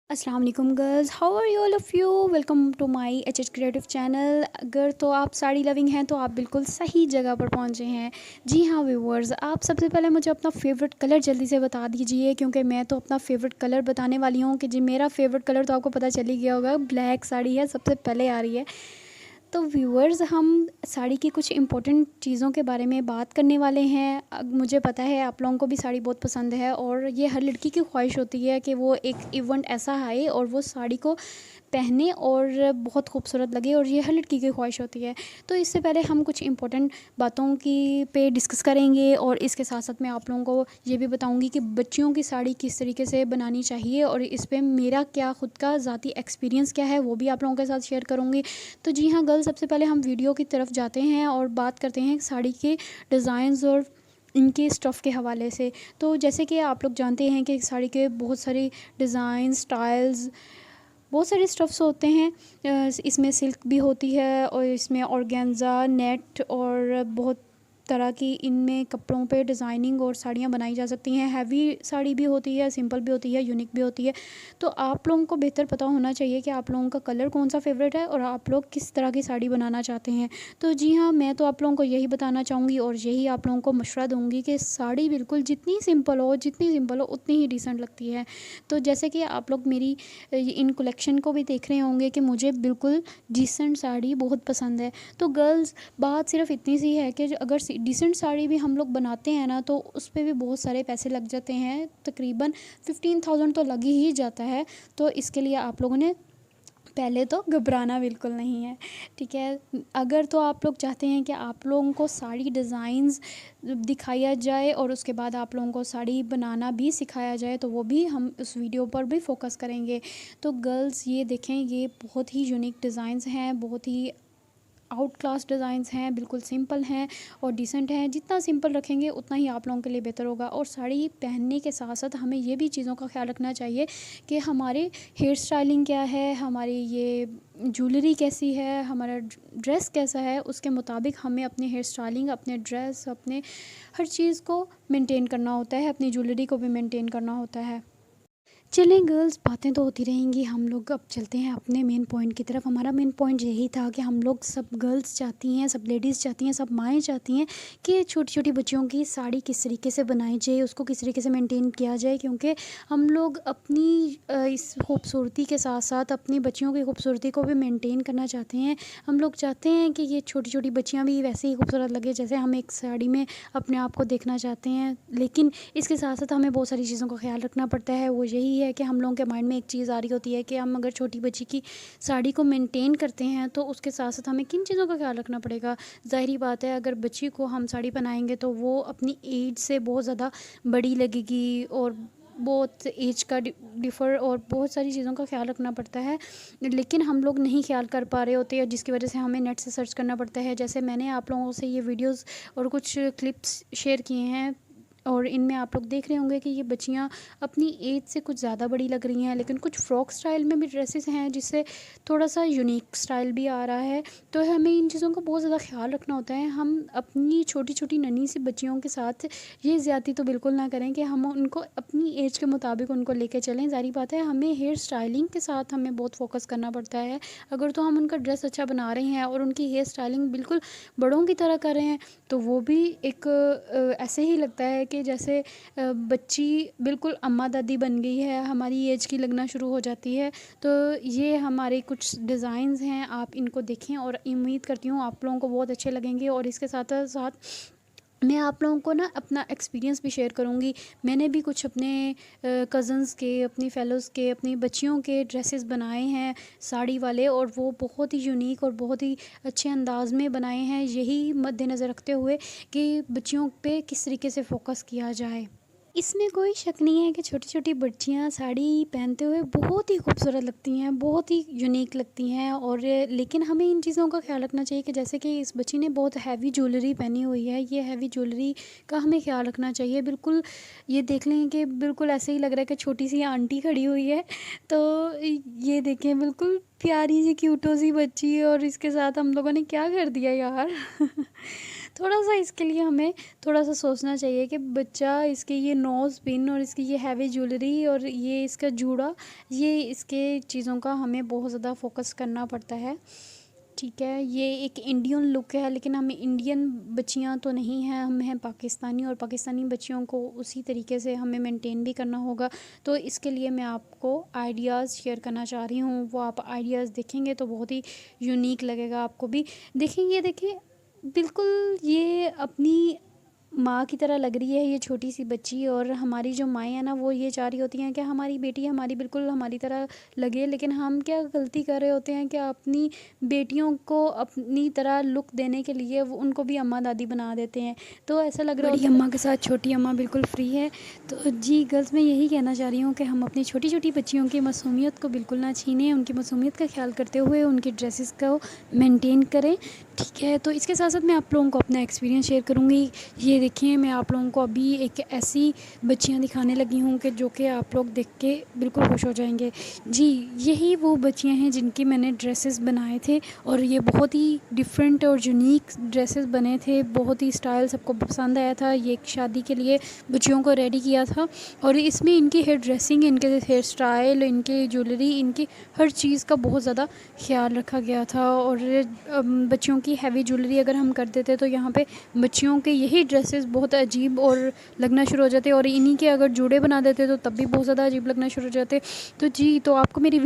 अस्सलाम वालेकुम girls, how are you all of you. Welcome to my H creative channel. अगर तो आप साड़ी लविंग हैं तो आप बिल्कुल सही जगह पर पहुंचे हैं। जी हाँ व्यूअर्स, आप सबसे पहले मुझे अपना फ़ेवरेट कलर जल्दी से बता दीजिए, क्योंकि मैं तो अपना फ़ेवरेट कलर बताने वाली हूँ कि जी मेरा फ़ेवरेट कलर तो आपको पता चल ही गया होगा, ब्लैक साड़ी है, सबसे पहले आ रही है। तो व्यूअर्स, हम साड़ी की कुछ इम्पोर्टेंट चीज़ों के बारे में बात करने वाले हैं। मुझे पता है आप लोगों को भी साड़ी बहुत पसंद है और ये हर लड़की की ख्वाहिश होती है कि वो एक इवेंट ऐसा आए और वो साड़ी को पहने और बहुत खूबसूरत लगे, और ये हर लड़की की ख्वाहिश होती है। तो इससे पहले हम कुछ इम्पोर्टेंट बातों की पे डिस्कस करेंगे, और इसके साथ साथ मैं आप लोगों को ये भी बताऊंगी कि बच्चियों की साड़ी किस तरीके से बनानी चाहिए, और इस पे मेरा क्या ख़ुद का ज़ाती एक्सपीरियंस क्या है वो भी आप लोगों के साथ शेयर करूँगी। तो जी हाँ गर्ल्स, सबसे पहले हम वीडियो की तरफ जाते हैं और बात करते हैं साड़ी के डिज़ाइंस और इनके स्टफ़ के हवाले से। तो जैसे कि आप लोग जानते हैं कि साड़ी के बहुत सारे डिज़ाइन, स्टाइल्स, बहुत सारे स्टफ़्स होते हैं। इसमें सिल्क भी होती है और इसमें ऑर्गेन्जा, नेट और बहुत तरह की इनमें कपड़ों पे डिज़ाइनिंग और साड़ियाँ बनाई जा सकती हैं। हैवी साड़ी भी होती है, सिंपल भी होती है, यूनिक भी होती है। तो आप लोगों को बेहतर पता होना चाहिए कि आप लोगों का कलर कौन सा फ़ेवरेट है और आप लोग किस तरह की साड़ी बनाना चाहते हैं। तो जी हाँ, मैं तो आप लोगों को यही बताना चाहूँगी और यही आप लोगों को मशवरा दूँगी कि साड़ी बिल्कुल जितनी सिंपल हो उतनी ही डिसेंट लगती है। तो जैसे कि आप लोग मेरी इन कलेक्शन को भी देख रहे होंगे कि मुझे बिल्कुल डिसेंट साड़ी बहुत पसंद है। तो गर्ल्स, बात सिर्फ इतनी सी है कि अगर डिसेंट साड़ी भी हम लोग बनाते हैं ना, तो उस पे भी बहुत सारे पैसे लग जाते हैं, तकरीबन 15,000 तो लग ही जाता है। तो इसके लिए आप लोगों ने पहले तो घबराना बिल्कुल नहीं है, ठीक है। अगर तो आप लोग चाहते हैं कि आप लोगों को साड़ी डिज़ाइंस दिखाया जाए और उसके बाद आप लोगों को साड़ी बनाना भी सिखाया जाए, तो वो भी हम उस वीडियो पर भी फोकस करेंगे। तो गर्ल्स, ये देखें, ये बहुत ही यूनिक डिज़ाइंस हैं, बहुत ही आउट क्लास डिज़ाइंस हैं, बिल्कुल सिंपल हैं और डिसेंट हैं। जितना सिंपल रखेंगे उतना ही आप लोगों के लिए बेहतर होगा। और साड़ी पहनने के साथ साथ हमें ये भी चीज़ों का ख्याल रखना चाहिए कि हमारे हेयर स्टाइलिंग क्या है, हमारी ये ज्वेलरी कैसी है, हमारा ड्रेस कैसा है, उसके मुताबिक हमें अपने हेयर स्टाइलिंग, अपने ड्रेस, अपने हर चीज़ को मेंटेन करना होता है, अपनी ज्वेलरी को भी मेंटेन करना होता है। चलें गर्ल्स, बातें तो होती रहेंगी, हम लोग अब चलते हैं अपने मेन पॉइंट की तरफ। हमारा मेन पॉइंट यही था कि हम लोग सब गर्ल्स चाहती हैं, सब लेडीज़ चाहती हैं, सब माएँ चाहती हैं कि छोटी छोटी बच्चियों की साड़ी किस तरीके से बनाई जाए, उसको किस तरीके से मेंटेन किया जाए, क्योंकि हम लोग अपनी इस खूबसूरती के साथ साथ अपनी बच्चियों की खूबसूरती को भी मेंटेन करना चाहते हैं। हम लोग चाहते हैं कि ये छोटी छोटी बच्चियाँ भी वैसे ही खूबसूरत लगे जैसे हम एक साड़ी में अपने आप को देखना चाहते हैं। लेकिन इसके साथ साथ हमें बहुत सारी चीज़ों का ख्याल रखना पड़ता है। वो यही है कि हम लोगों के माइंड में एक चीज़ आ रही होती है कि हम अगर छोटी बच्ची की साड़ी को मेंटेन करते हैं तो उसके साथ साथ हमें किन चीज़ों का ख्याल रखना पड़ेगा। ज़ाहिर बात है, अगर बच्ची को हम साड़ी पहनाएंगे तो वो अपनी एज से बहुत ज़्यादा बड़ी लगेगी और बहुत एज का डिफ़र और बहुत सारी चीज़ों का ख्याल रखना पड़ता है। लेकिन हम लोग नहीं ख्याल कर पा रहे होते हैं, जिसकी वजह से हमें नेट से सर्च करना पड़ता है। जैसे मैंने आप लोगों से ये वीडियोस और कुछ क्लिप्स शेयर किए हैं और इनमें आप लोग देख रहे होंगे कि ये बच्चियाँ अपनी एज से कुछ ज़्यादा बड़ी लग रही हैं, लेकिन कुछ फ्रॉक स्टाइल में भी ड्रेसेस हैं जिससे थोड़ा सा यूनिक स्टाइल भी आ रहा है। तो हमें इन चीज़ों का बहुत ज़्यादा ख्याल रखना होता है। हम अपनी छोटी छोटी नन्ही सी बच्चियों के साथ ये ज़्यादती तो बिल्कुल ना करें कि हम उनको अपनी एज के मुताबिक उनको लेके चलें। ज़ाहिर बात है, हमें हेयर स्टाइलिंग के साथ हमें बहुत फोकस करना पड़ता है। अगर तो हम उनका ड्रेस अच्छा बना रहे हैं और उनकी हेयर स्टाइलिंग बिल्कुल बड़ों की तरह कर रहे हैं, तो वो भी एक ऐसे ही लगता है कि जैसे बच्ची बिल्कुल अम्मा दादी बन गई है, हमारी एज की लगना शुरू हो जाती है। तो ये हमारे कुछ डिज़ाइंस हैं, आप इनको देखें और उम्मीद करती हूँ आप लोगों को बहुत अच्छे लगेंगे। और इसके साथ साथ मैं आप लोगों को ना अपना एक्सपीरियंस भी शेयर करूँगी। मैंने भी कुछ अपने कज़न्स के, अपनी फ़ेलोज़ के, अपनी बच्चियों के ड्रेसेस बनाए हैं साड़ी वाले, और वो बहुत ही यूनिक और बहुत ही अच्छे अंदाज में बनाए हैं, यही मद्देनज़र रखते हुए कि बच्चियों पे किस तरीके से फ़ोकस किया जाए। इसमें कोई शक नहीं है कि छोटी-छोटी बच्चियाँ साड़ी पहनते हुए बहुत ही खूबसूरत लगती हैं, बहुत ही यूनिक लगती हैं। और लेकिन हमें इन चीज़ों का ख़्याल रखना चाहिए कि जैसे कि इस बच्ची ने बहुत हैवी ज्वेलरी पहनी हुई है, ये हैवी ज्वेलरी का हमें ख़्याल रखना चाहिए। बिल्कुल ये देख लें कि बिल्कुल ऐसे ही लग रहा है कि छोटी-सी आंटी खड़ी हुई है। तो ये देखें, बिल्कुल प्यारी सी क्यूटो सी बच्ची, और इसके साथ हम लोगों ने क्या कर दिया यार। थोड़ा-सा इसके लिए हमें थोड़ा-सा सोचना चाहिए कि बच्चा इसके ये नोज़ पिन और इसकी ये हैवी ज्वेलरी और ये इसका जूड़ा, ये इसके चीज़ों का हमें बहुत ज़्यादा फ़ोकस करना पड़ता है। ठीक है, ये एक इंडियन लुक है, लेकिन हम इंडियन बच्चियाँ तो नहीं हैं, हम हैं पाकिस्तानी, और पाकिस्तानी बच्चियों को उसी तरीके से हमें मेंटेन भी करना होगा। तो इसके लिए मैं आपको आइडियाज़ शेयर करना चाह रही हूँ, वो आप आइडियाज़ देखेंगे तो बहुत ही यूनिक लगेगा आपको भी। देखेंगे, देखिए बिल्कुल ये अपनी माँ की तरह लग रही है ये छोटी सी बच्ची, और हमारी जो माएँ हैं ना वो ये चाह रही होती हैं कि हमारी बेटी हमारी बिल्कुल हमारी तरह लगे, लेकिन हम क्या गलती कर रहे होते हैं कि अपनी बेटियों को अपनी तरह लुक देने के लिए वो उनको भी अम्मा दादी बना देते हैं। तो ऐसा लग रहा है बड़ी अम्मा के साथ छोटी अम्मा बिल्कुल फ्री है। तो जी गर्ल्स, मैं यही कहना चाह रही हूँ कि हम अपनी छोटी छोटी बच्चियों की मासूमियत को बिल्कुल ना छीनें, उनकी मासूमियत का ख्याल करते हुए उनकी ड्रेसेस को मेंटेन करें। ठीक है, तो इसके साथ साथ मैं आप लोगों को अपना एक्सपीरियंस शेयर करूँगी। ये देखिए, मैं आप लोगों को अभी एक ऐसी बच्चियाँ दिखाने लगी हूँ कि जो कि आप लोग देख के बिल्कुल खुश हो जाएंगे। जी, यही वो बच्चियाँ हैं जिनकी मैंने ड्रेसेस बनाए थे, और ये बहुत ही डिफरेंट और यूनिक ड्रेसेस बने थे, बहुत ही स्टाइल सबको पसंद आया था। ये एक शादी के लिए बच्चियों को रेडी किया था, और इसमें इनकी हेयर ड्रेसिंग, इनके हेयर स्टाइल, इनकी ज्वेलरी, इनकी हर चीज़ का बहुत ज़्यादा ख्याल रखा गया था। और बच्चियों की हैवी ज्वेलरी अगर हम कर देते तो यहाँ पे बच्चियों के यही ड्रेसेस बहुत अजीब और लगना शुरू हो जाते, और इन्हीं के अगर जूड़े बना देते तो तब भी बहुत ज़्यादा अजीब लगना शुरू हो जाते। तो जी, तो आपको मेरी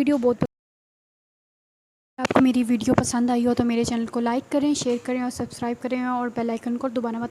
वीडियो पसंद आई हो तो मेरे चैनल को लाइक करें, शेयर करें और सब्सक्राइब करें, और बेल आइकन को दबाना मत